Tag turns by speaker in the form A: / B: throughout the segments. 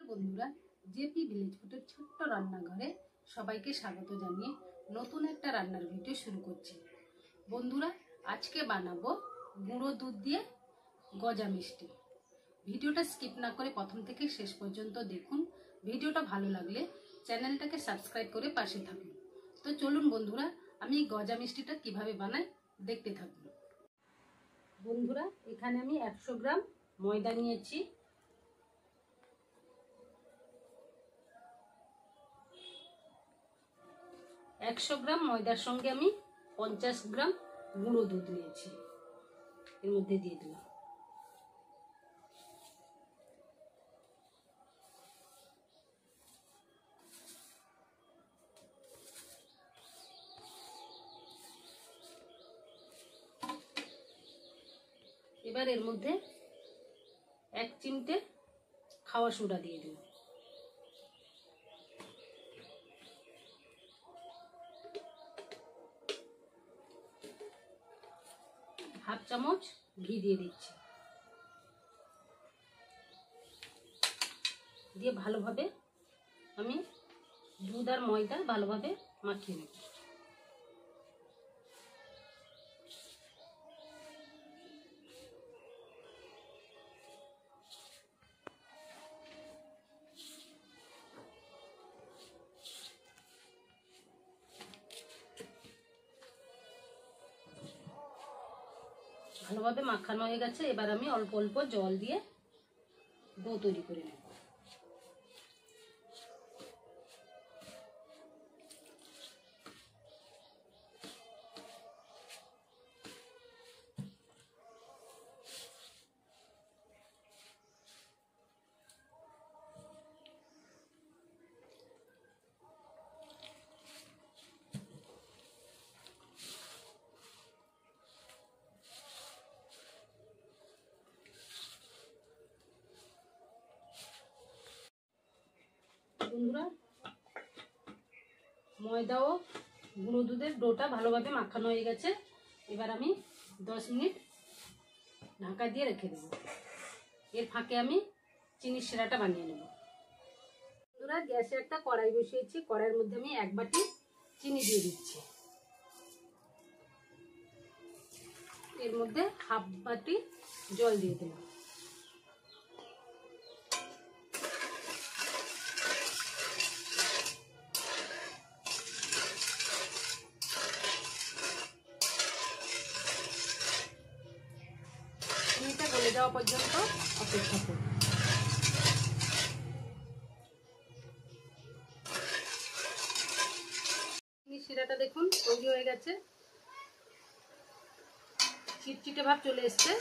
A: বন্ধুরা, JP village ফুডের ছোট্ট রান্নাঘরে সবাইকে স্বাগত জানিয়ে নতুন একটা রান্নার ভিডিও শুরু করছি। বন্ধুরা, আজকে বানাবো গুঁড়ো দুধ দিয়ে গজা মিষ্টি। ভিডিওটা স্কিপ না করে প্রথম থেকে শেষ পর্যন্ত দেখুন। ভিডিওটা ভালো লাগলে চ্যানেলটাকে সাবস্ক্রাইব করে পাশে থাকুন। তো চলুন বন্ধুরা, আমি গজা মিষ্টিটা কিভাবে বানাই দেখতে থাকুন। বন্ধুরা, এখানে আমি 100 গ্রাম ময়দা নিয়েছি। একশো গ্রাম ময়দার সঙ্গে আমি 50 গ্রাম গুঁড়ো দুধ নিয়েছি, এর মধ্যে দিয়ে দিলাম। এবার এর মধ্যে 1 চিমটে খাওয়া সোডা দিয়ে দিলাম। হাফ চামচ ঘি দিয়ে দিচ্ছি, দিয়ে ভালোভাবে আমি দুধ আর ময়দা ভালোভাবে মাখিয়ে নেব। ভালোভাবে মাখানো হয়ে গেছে। এবার আমি অল্প অল্প জল দিয়ে ডো তৈরি করে নেব। বন্ধুরা, ময়দা ও গুঁড়ো দুধের ডোটা ভালোভাবে মাখানো হয়ে গেছে। এবার আমি 10 মিনিট ঢাকা দিয়ে রেখে দেব। এর ফাঁকে আমি চিনির শিরাটা বানিয়ে নেব। বন্ধুরা, গ্যাসে একটা কড়াই বসিয়েছি। কড়াইয়ের মধ্যে আমি 1 বাটি চিনি দিয়ে দিচ্ছি। এর মধ্যে হাফ বাটি জল দিয়ে দিলাম। চিনিটা গলে যাওয়া পর্যন্ত অপেক্ষা করব। চিনির শিরাটা দেখুন তৈরি হয়ে গেছে, চিটচিটে ভাব চলে এসছে।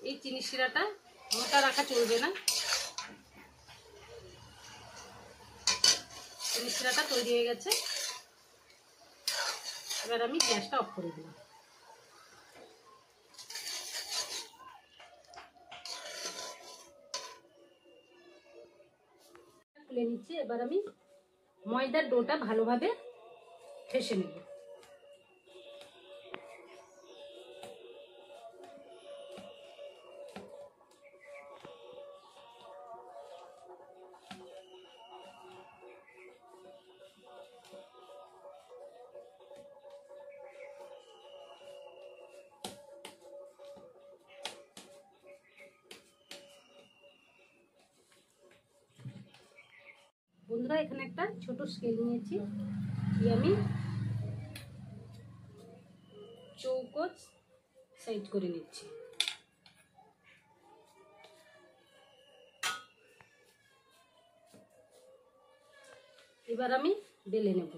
A: এই চিনির শিরাটা মোটা রাখা চলবে না। চিনির শিরাটা তৈরি হয়ে গেছে। এবার আমি গ্যাসটা অফ করে দিলাম। তুলে নিচ্ছি। এবার আমি ময়দার ডোটা ভালোভাবে ঠেসে নেব। বন্ধুরা, এখানে একটা ছোট স্কেল নিয়েছি, আমি চৌকো সাইজ করে নিচ্ছি। এবার আমি বেলে নেব।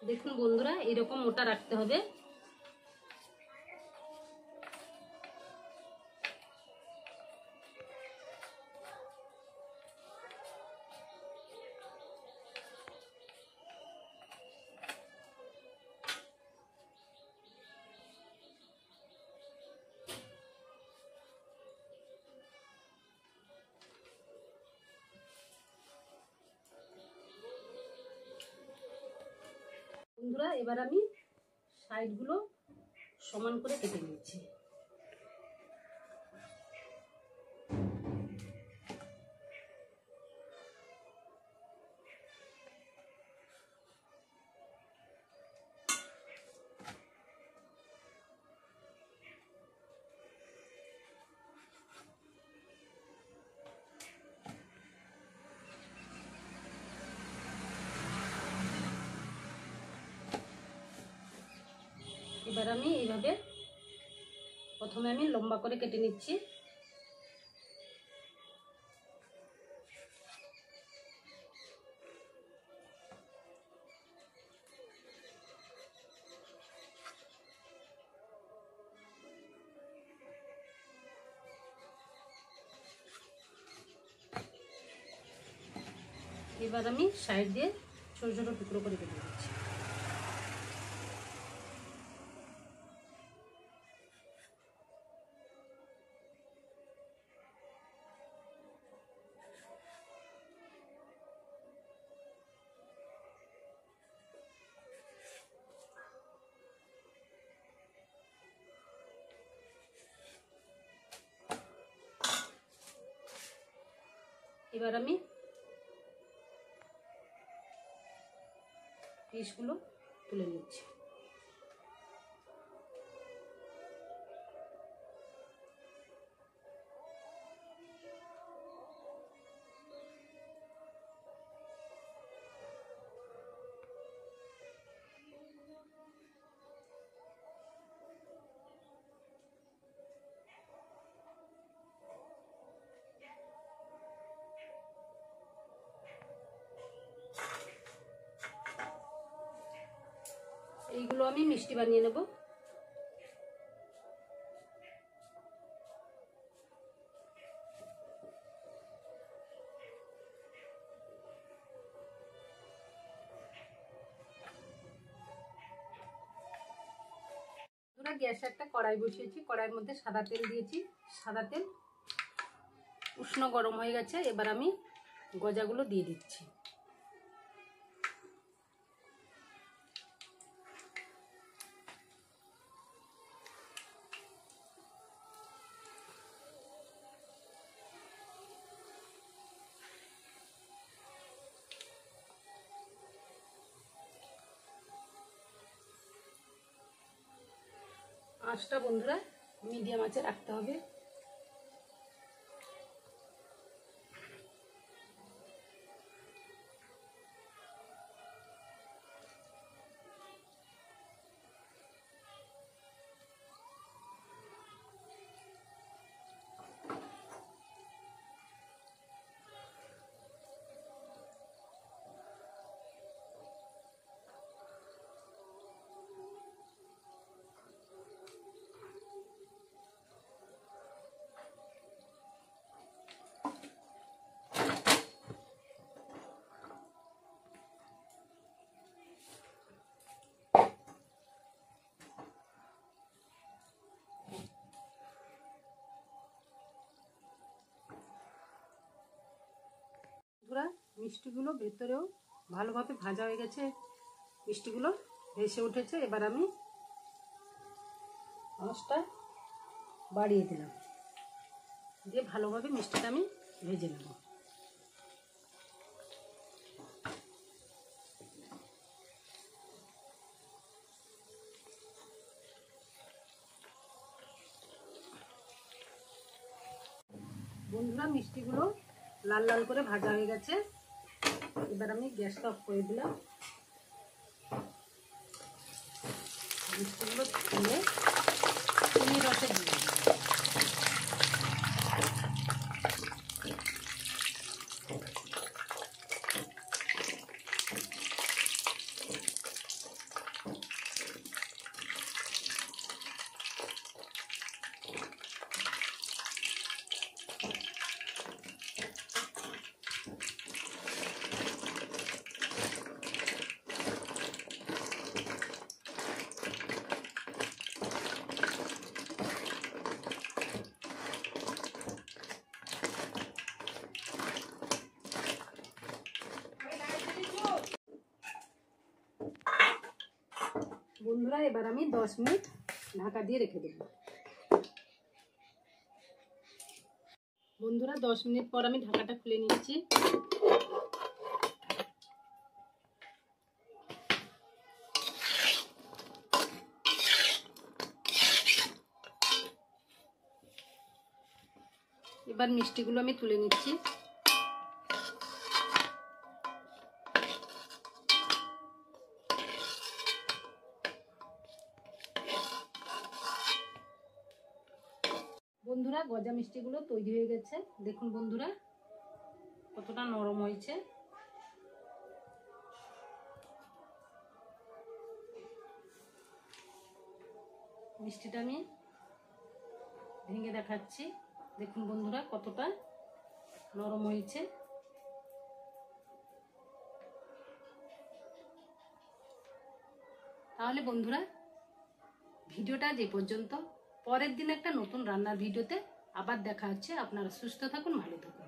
A: দেখুন বন্ধুরা, এরকম মোটা রাখতে হবে। বন্ধুরা এবার আমি সাইডগুলো সমান করে কেটে নিচ্ছি। এবার আমি এইভাবে প্রথমে আমি লম্বা করে কেটে নিচ্ছি। এবার আমি সাইড দিয়ে ছোট ছোট টুকরো করে কেটে দিচ্ছি। এবার আমি পিসগুলো তুলে নিচ্ছি। এইগুলো আমি মিষ্টি বানিয়ে নেব। গ্যাসে একটা কড়াই বসিয়েছি, কড়াইয়ের মধ্যে সাদা তেল দিয়েছি। সাদা তেল উষ্ণ গরম হয়ে গেছে, এবার আমি গজাগুলো দিয়ে দিচ্ছি। আঁচটা বন্ধুরা মিডিয়াম আঁচে রাখতে হবে। মিষ্টিগুলো ভেতরেও ভালোভাবে ভাজা হয়ে গেছে, মিষ্টিগুলো ভেসে উঠেছে। এবার আমি আঁচটা বাড়িয়ে দিলাম, দিয়ে ভালোভাবে মিষ্টিটা আমি ভেজে নেব। বন্ধুরা মিষ্টিগুলো লাল লাল করে ভাজা হয়ে গেছে, এবার আমি গ্যাসটা অফ করে দিলাম। মিষ্টিগুলো তুলে চিনি রসে দিয়ে দিলাম। বন্ধুরা এবার আমি 10 মিনিট ঢাকা দিয়ে রেখে দেব। বন্ধুরা 10 মিনিট পর আমি ঢাকাটা খুলে নিচ্ছি। এবার মিষ্টিগুলো আমি তুলে নিচ্ছি। বন্ধুরা গজা মিষ্টিগুলো তৈরি হয়ে গেছে। দেখুন বন্ধুরা কতটা নরম হয়েছে। মিষ্টিটা আমি ভেঙে দেখাচ্ছি। দেখুন বন্ধুরা কতটা নরম হয়েছে। তাহলে বন্ধুরা ভিডিওটা যে পর্যন্ত। পরের দিন একটা নতুন রান্নার ভিডিওতে আবার দেখা হচ্ছে। আপনারা সুস্থ থাকুন, ভালো থাকুন।